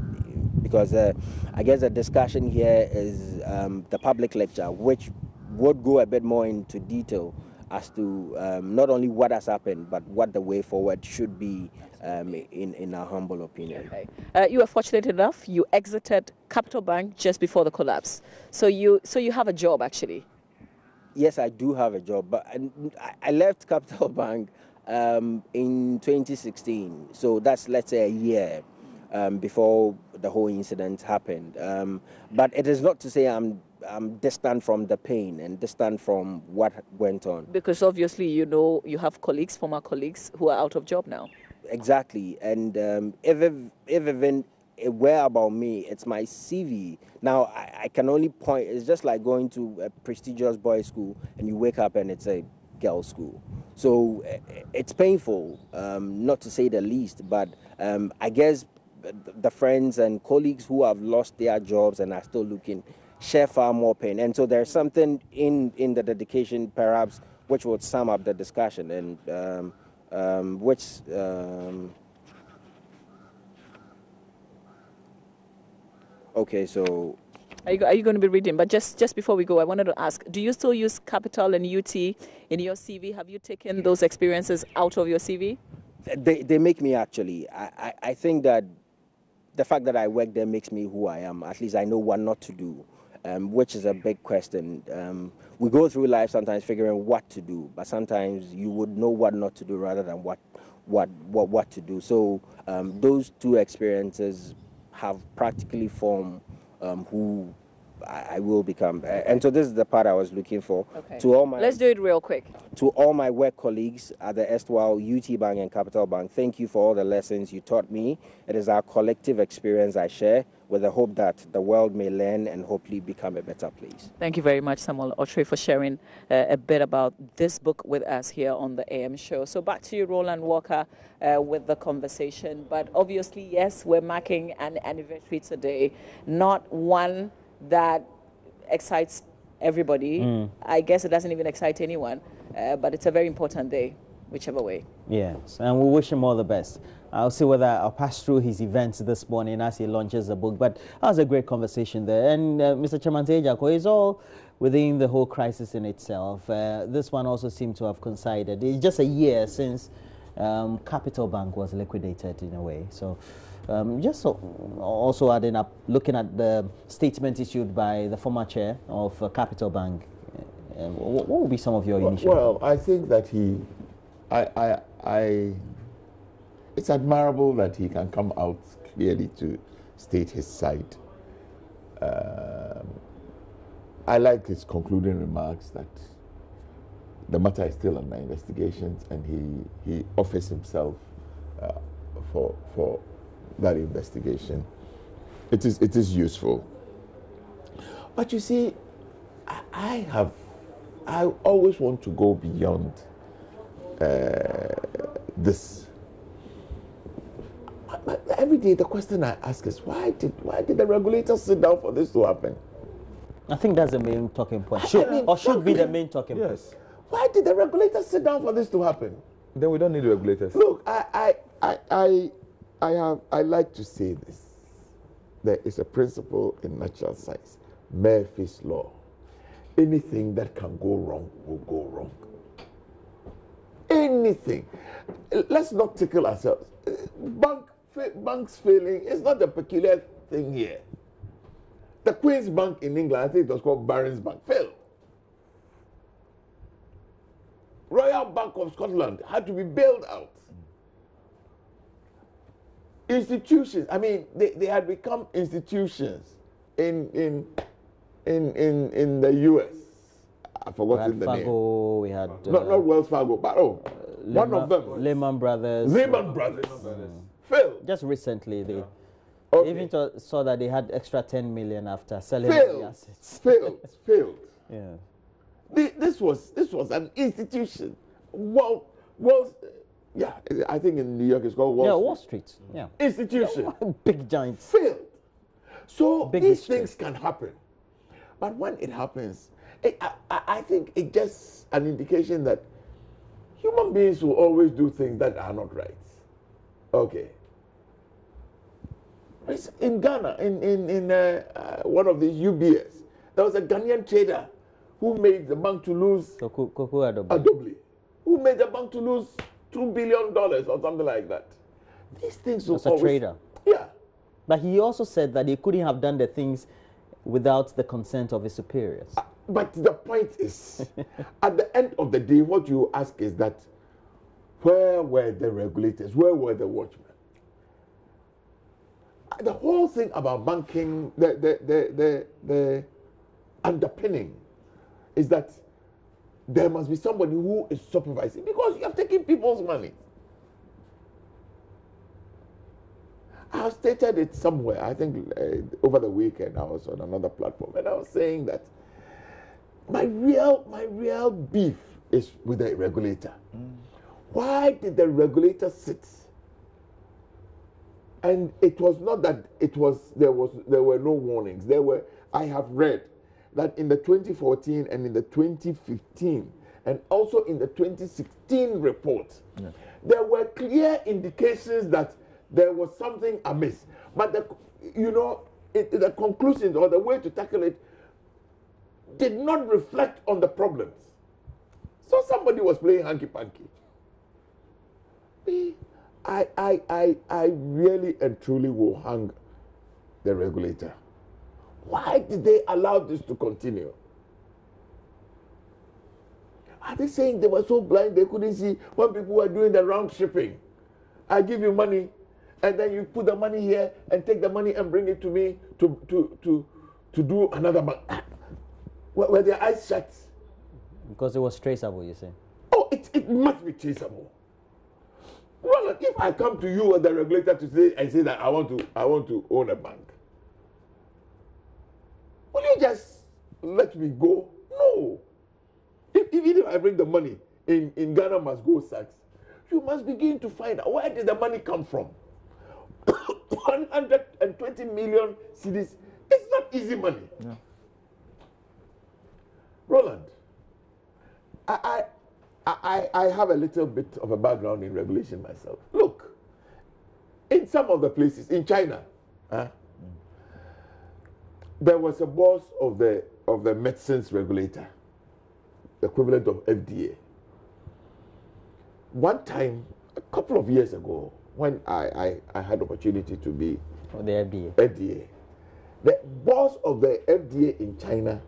because I guess the discussion here is the public lecture, which would go a bit more into detail as to not only what has happened, but what the way forward should be in our humble opinion. Okay. You were fortunate enough, you exited Capital Bank just before the collapse. So you have a job, actually. Yes, I do have a job, but I left Capital Bank in 2016. So that's, let's say, a year before the whole incident happened. But it is not to say I'm distant from the pain and distant from what went on. Because obviously, you have colleagues, former colleagues, who are out of job now. Exactly. And if even it were about me, it's my CV. Now, I can only point, it's just like going to a prestigious boys' school and you wake up and it's a girls' school. So it's painful, not to say the least, but I guess the friends and colleagues who have lost their jobs and are still looking share far more pain. And so there's something in the dedication, perhaps, which would sum up the discussion, and okay, so are you going to be reading? But just before we go, I wanted to ask, do you still use Capital and UT in your CV? Have you taken those experiences out of your CV? They make me, actually. I think that the fact that I work there makes me who I am. At least I know what not to do, which is a big question. We go through life sometimes figuring what to do, but sometimes you would know what not to do rather than what what to do. So those two experiences have practically formed who I will become. And so this is the part I was looking for. Okay. To all my Let's do it real quick. To all my work colleagues at the erstwhile UT Bank and Capital Bank, thank you for all the lessons you taught me. It is our collective experience I share with the hope that the world may learn and hopefully become a better place. Thank you very much, Samuel Otre, for sharing a bit about this book with us here on the AM show. So back to you, Roland Walker, with the conversation. But obviously, yes, we're marking an anniversary today, not one that excites everybody. I guess it doesn't even excite anyone, but it's a very important day, whichever way. Yes, and we wish him all the best. I'll see whether I'll pass through his events this morning as he launches the book. But that was a great conversation there. And Mr. Chamante Ejako, is all within the whole crisis in itself. This one also seemed to have coincided. It's just a year since Capital Bank was liquidated in a way. So also adding up, looking at the statement issued by the former chair of Capital Bank, what would be some of your initial? Well, I think that it's admirable that he can come out clearly to state his side. I like his concluding remarks that the matter is still under investigations, and he offers himself for that investigation. It is useful. But you see, I always want to go beyond this. But every day the question I ask is, why did the regulators sit down for this to happen? I think that's the main talking point. Should be the main talking point. Yes. Why did the regulators sit down for this to happen? Then we don't need regulators. Look, I like to say this. There is a principle in natural science, Murphy's Law. Anything that can go wrong will go wrong. Anything. Let's not tickle ourselves. Banks failing is not a peculiar thing here. The Queen's Bank in England, I think it was called Barron's Bank, failed. Royal Bank of Scotland had to be bailed out. Institutions, I mean, they had become institutions in the US. I've forgotten the Fargo, name. we had Not Wells Fargo, but one of them. Lehman Brothers. Lehman Brothers. Failed. Just recently, they Okay. even saw that they had extra 10 million after selling the assets. Failed. Yeah. This was an institution. Yeah, I think in New York it's called Wall Street. Yeah. Institution. Big giants. Failed. So Big these history. things can happen. But when it happens, I think it's just an indication that human beings will always do things that are not right. Okay. It's in Ghana, in one of these UBS, there was a Ghanaian trader who made the bank to lose Akufo-Addo. who made the bank to lose $2 billion or something like that. These things will As a always, trader. Yeah. But he also said that he couldn't have done the things without the consent of his superiors. But the point is, at the end of the day, what you ask is that, where were the regulators? Where were the watchmen? The whole thing about banking, the underpinning is that there must be somebody who is supervising, because you have taken people's money. I have stated it somewhere, I think over the weekend I was on another platform, and I was saying that my real beef is with the regulator. Why did the regulator sit? And it was not that there were no warnings. I have read that in the 2014 and in the 2015 and also in the 2016 report, there were clear indications that there was something amiss. But the conclusions or the way to tackle it did not reflect on the problems. So somebody was playing hanky-panky. I really and truly will hang the regulator. Why did they allow this to continue? Are they saying they were so blind they couldn't see when people were doing the round shipping I give you money, and then you put the money here and take the money and bring it to me to do another bank. Were their eyes shut? Because it was traceable, you say? Oh, it must be traceable. Well, if I come to you as the regulator to say and say that I want to own a bank, will you just let me go? No. Even if I bring the money in Ghana must go Sachs, you must begin to find out where did the money come from. 120 million cedis. It's not easy money. No. Roland, I have a little bit of a background in regulation myself. Look, in some of the places, in China, there was a boss of the medicines regulator, the equivalent of FDA. One time, a couple of years ago, when I had opportunity to be For the FDA. FDA, the boss of the FDA in China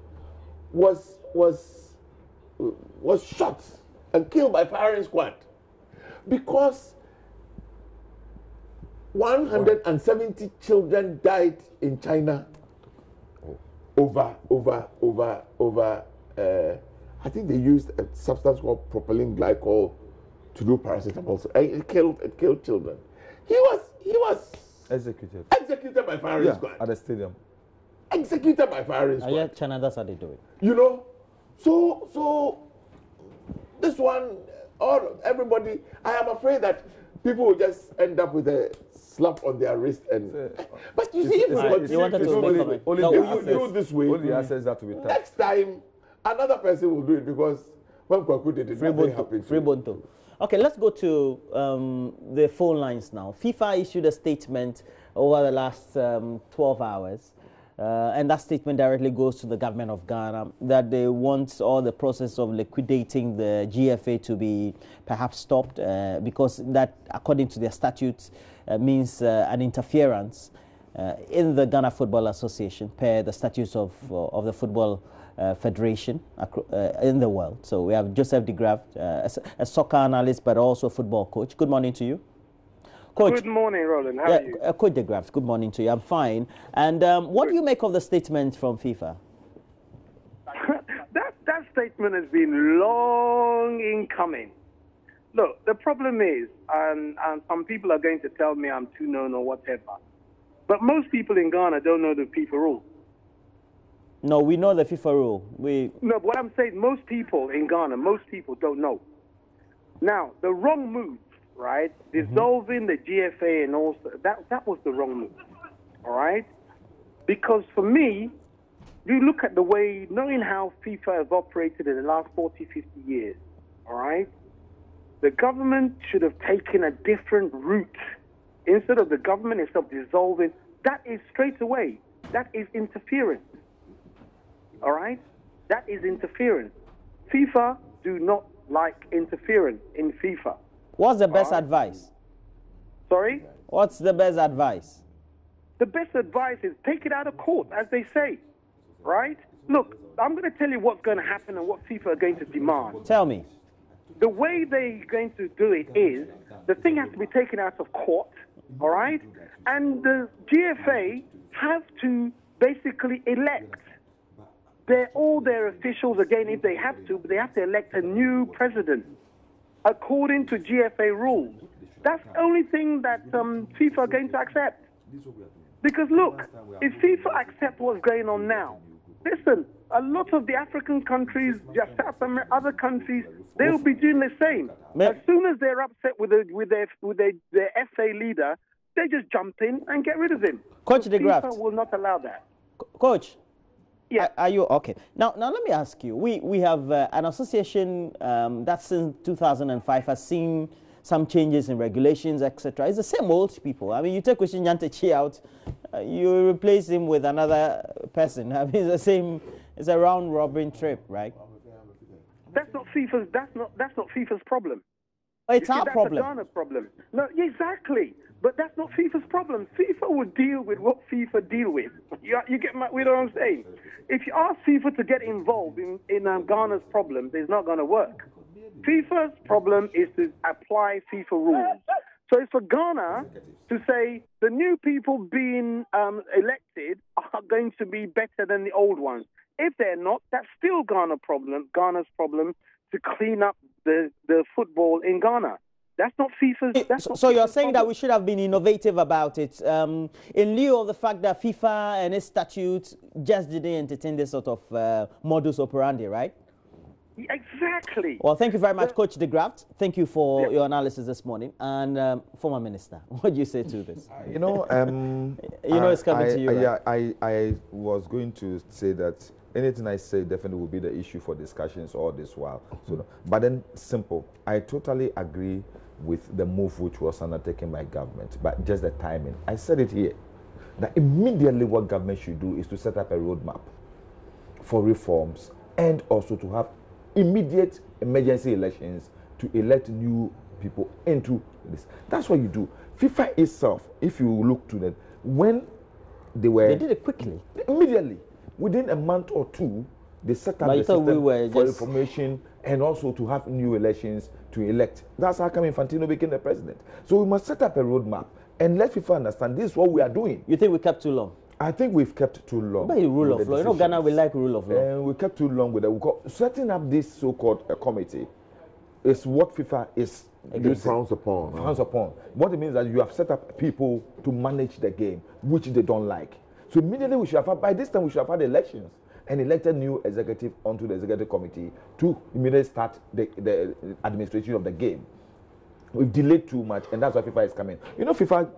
was shot and killed by firing squad because 170 children died in China over I think they used a substance called propylene glycol to do paracetamol. So it killed children. He was Executed. executed by firing squad. At the stadium. Executed by firing squad. Yeah, China, that's how they do it. You know, so this one, everybody, I am afraid that people will just end up with a slap on their wrist and. But you see, if you wanted to make comment. Only No, the you do access, this way, only the access that will be tapped. next time another person will do it because when Kwaku did it, nothing happened. Free Bonto. Okay, let's go to the phone lines now. FIFA issued a statement over the last 12 hours. And that statement directly goes to the government of Ghana that they want all the process of liquidating the GFA to be perhaps stopped because that, according to their statutes, means an interference in the Ghana Football Association per the statutes of the Football Federation in the world. So we have Joseph de Graaf, a soccer analyst but also a football coach. Good morning to you. Coach, good morning, Roland. How are you? Coach de Graaf, good morning to you. I'm fine. And what do you make of the statement from FIFA? that statement has been long in coming. Look, the problem is, and some people are going to tell me I'm too known or whatever, but most people in Ghana don't know the FIFA rule. No, we know the FIFA rule. No, but what I'm saying, most people in Ghana, most people don't know. Now, the wrong move, right? Dissolving the GFA and also that was the wrong move, all right? Because for me, you look at the way, knowing how FIFA has operated in the last 40, 50 years, all right? The government should have taken a different route. Instead of the government itself dissolving, that is straight away, that is interference, all right? That is interference. FIFA do not like interference in FIFA. What's the best advice? Sorry? What's the best advice? The best advice is take it out of court, as they say, right? Look, I'm going to tell you what's going to happen and what FIFA are going to demand. Tell me. The way they're going to do it is the thing has to be taken out of court, all right? And the GFA have to basically elect all their officials again if they have to, but they have to elect a new president according to GFA rules. That's the only thing that FIFA are going to accept. Because look, if FIFA accept what's going on now, listen, a lot of the African countries, just South America, other countries, they will be doing the same. As soon as they're upset with their FA leader, they just jump in and get rid of him. Coach de Graaf. FIFA will not allow that. Coach. Yeah. Are you okay? Now let me ask you. We have an association that since 2005 has seen some changes in regulations, etc. It's the same old people. I mean, you take Kwesi Nyantakyi out, you replace him with another person. I mean, it's the same. It's a round robin trip, right? That's not FIFA's. That's not FIFA's problem. It's our problem. That's a Ghana problem. No, exactly. But that's not FIFA's problem. FIFA will deal with what FIFA deal with. You get what I'm saying? If you ask FIFA to get involved in Ghana's problems, it's not going to work. FIFA's problem is to apply FIFA rules So it's for Ghana to say the new people being elected are going to be better than the old ones. If they're not, that's still Ghana's problem to clean up the football in Ghana. That's not FIFA's. So you're saying that we should have been innovative about it, in lieu of the fact that FIFA and its statutes just didn't entertain this sort of modus operandi, right? Exactly. Well, thank you very much, Coach De Graft. Thank you for your analysis this morning. And former minister, what do you say to this? You know, it's coming to you. Yeah, I was going to say that anything I say definitely will be the issue for discussions all this while. So, but then simple. I totally agree with the move which was undertaken by government, but just the timing. I said it here, that immediately what government should do is to set up a roadmap for reforms and also to have immediate emergency elections to elect new people into this. That's what you do. FIFA itself, if you look to that, when they did it quickly. Immediately. Within a month or two, they set up the system for information and also to have new elections to elect. That's how come Infantino became the president. So we must set up a roadmap and let FIFA understand this is what we are doing. You think we kept too long? I think we've kept too long. But rule of law. You know, Ghana will like rule of law. And we kept too long with it. Setting up this so-called committee is what FIFA is frowns upon. Frowns upon. What it means is that you have set up people to manage the game, which they don't like. So immediately we should have had, by this time we should have had elections and elected new executive onto the executive committee to immediately start the administration of the game. We've delayed too much, and that's why FIFA is coming. You know, FIFA,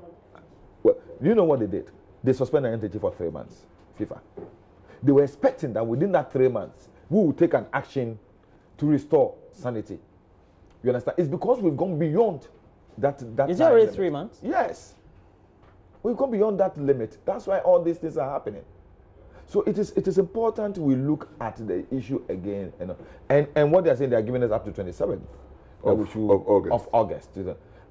well, you know what they did? They suspended an entity for 3 months, FIFA. They were expecting that within that 3 months, we will take an action to restore sanity. You understand? It's because we've gone beyond that Is it already 3 months? Yes. We've gone beyond that limit. That's why all these things are happening. So it is important we look at the issue again. And what they're saying, they're giving us up to 27th of August.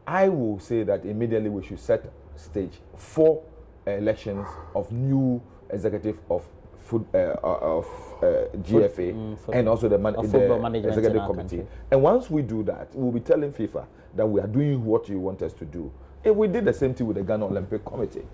I will say that immediately we should set stage for elections of new executive of GFA and also the executive committee. And once we do that, we'll be telling FIFA that we are doing what you want us to do. And we did the same thing with the Ghana Olympic Committee.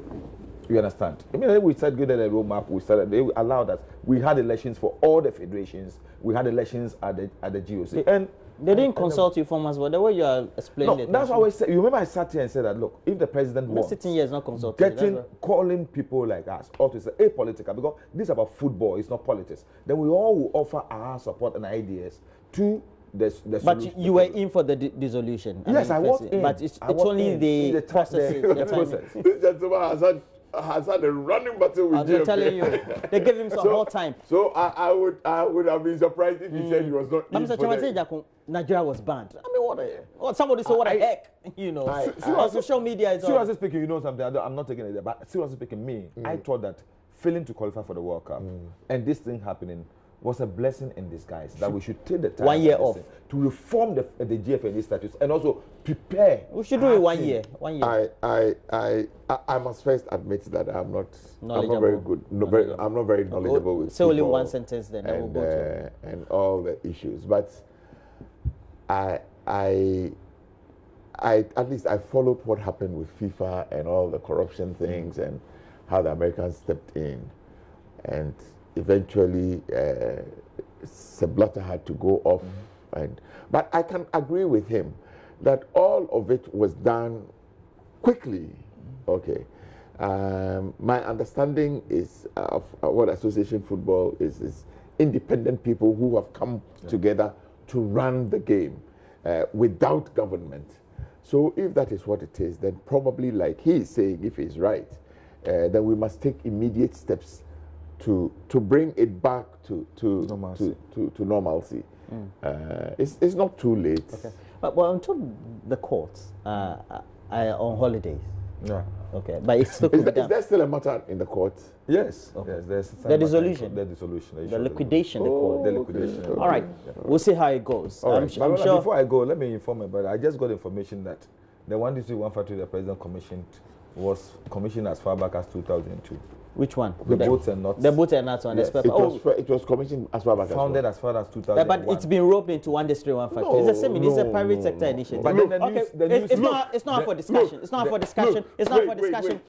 You understand? I mean, we started getting a roadmap. They allowed us. We had elections for all the federations. We had elections at the GOC. And they didn't consult you for us, but the way you are explaining it. That's what I said. You remember I sat here and said that, look, if the president wants sitting here is not consulting, calling people like us, or to say apolitical, because this is about football, it's not politics, then we all will offer our support and ideas to the But you were in for the dissolution. Yes, I was in. But it's only the process. This gentleman has had a running battle with I'm telling you, they gave him some more time. So I would have been surprised if he said he was not in for the... Nigeria was banned. I mean, what somebody said, what the heck? You know, social media is... Seriously speaking, you know something, I'm not taking it there, but seriously speaking, I thought that failing to qualify for the World Cup and this thing happening was a blessing in disguise, that we should take the time 1 year off to reform the GFNA statutes and also prepare. We should do it 1 year. 1 year. I must first admit that I'm not very good. I'm not very knowledgeable with say only one sentence then. And, we'll go to and all the issues. But I at least I followed what happened with FIFA and all the corruption things and how the Americans stepped in, and eventually Sepp Blatter had to go off. But I can agree with him that all of it was done quickly. Okay. My understanding is of what association football is independent people who have come together to run the game without government. So if that is what it is, then probably, like he is saying, if he's right, then we must take immediate steps to bring it back to normalcy. It's not too late. Okay. But until the courts are on holidays. Yeah. Okay. But it's still is there still a matter in the courts? Yes. Okay. Yes. There's the dissolution. The dissolution. The liquidation. The liquidation. All right. We'll see how it goes. All right. I'm sure. Before I go, let me inform you about it. I just got information that the 123-152 the president commissioned was commissioned as far back as 2002. Which one? The boats and nuts. The boats and nuts one. Yes. It was commissioned as far as Founded as far as 2001. but it's been roped into one district, one factory. It's the same. It's a private sector initiative. But then the news, It's not up for discussion. It's not up for discussion. It's not up for discussion.